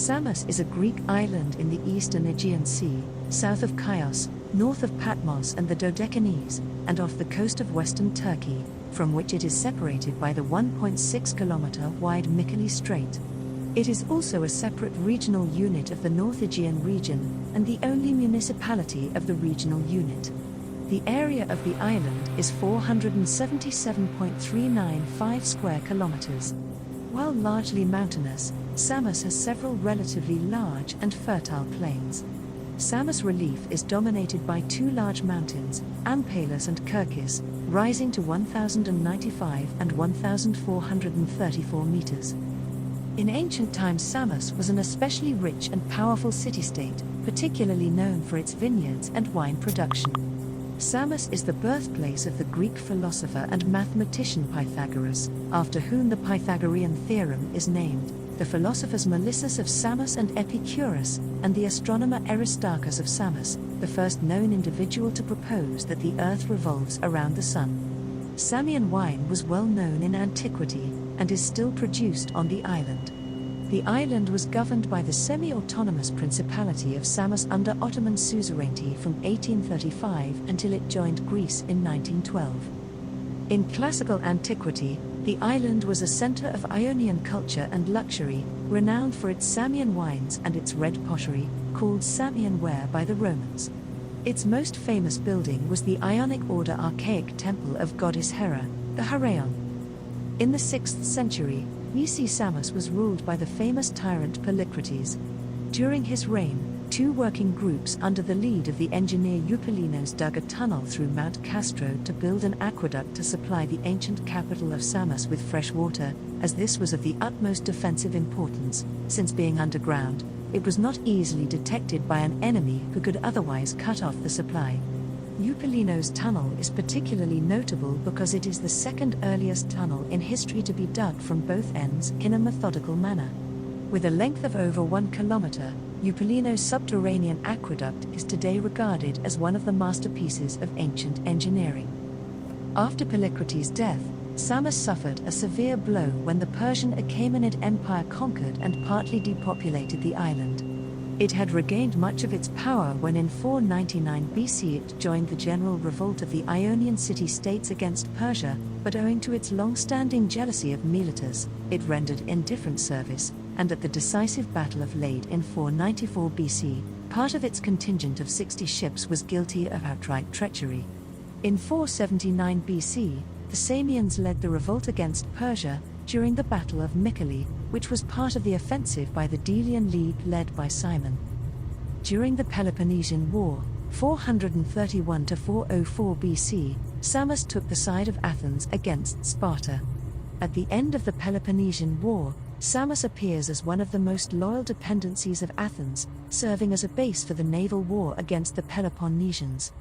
Samos is a Greek island in the eastern Aegean Sea, south of Chios, north of Patmos and the Dodecanese, and off the coast of western Turkey, from which it is separated by the 1.6-kilometer-wide Mycale Strait. It is also a separate regional unit of the North Aegean region, and the only municipality of the regional unit. The area of the island is 477.395 square kilometers. While largely mountainous, Samos has several relatively large and fertile plains. Samos relief is dominated by two large mountains, Ampelus and Kirkis, rising to 1,095 and 1,434 meters. In ancient times, Samos was an especially rich and powerful city-state, particularly known for its vineyards and wine production. Samos is the birthplace of the Greek philosopher and mathematician Pythagoras, after whom the Pythagorean theorem is named, the philosophers Melissus of Samos and Epicurus, and the astronomer Aristarchus of Samos, the first known individual to propose that the Earth revolves around the Sun. Samian wine was well known in antiquity, and is still produced on the island. The island was governed by the semi-autonomous Principality of Samos under Ottoman suzerainty from 1835 until it joined Greece in 1912. In classical antiquity, the island was a center of Ionian culture and luxury, renowned for its Samian wines and its red pottery, called Samian ware by the Romans. Its most famous building was the Ionic Order archaic temple of goddess Hera, the Heraion. In the 6th century, BC, Samos was ruled by the famous tyrant Polycrates. During his reign, two working groups under the lead of the engineer Eupalinos dug a tunnel through Mount Castro to build an aqueduct to supply the ancient capital of Samos with fresh water, as this was of the utmost defensive importance, since being underground, it was not easily detected by an enemy who could otherwise cut off the supply. Eupalinos' tunnel is particularly notable because it is the second earliest tunnel in history to be dug from both ends in a methodical manner. With a length of over 1 kilometer, Eupalinos' subterranean aqueduct is today regarded as one of the masterpieces of ancient engineering. After Polycrates' death, Samos suffered a severe blow when the Persian Achaemenid Empire conquered and partly depopulated the island. It had regained much of its power when in 499 BC it joined the general revolt of the Ionian city-states against Persia, but owing to its long-standing jealousy of Miletus, it rendered indifferent service, and at the decisive Battle of Lade in 494 BC, part of its contingent of 60 ships was guilty of outright treachery. In 479 BC, the Samians led the revolt against Persia during the Battle of Mycale, which was part of the offensive by the Delian League led by Cimon. During the Peloponnesian War, 431 to 404 BC, Samos took the side of Athens against Sparta. At the end of the Peloponnesian War, Samos appears as one of the most loyal dependencies of Athens, serving as a base for the naval war against the Peloponnesians.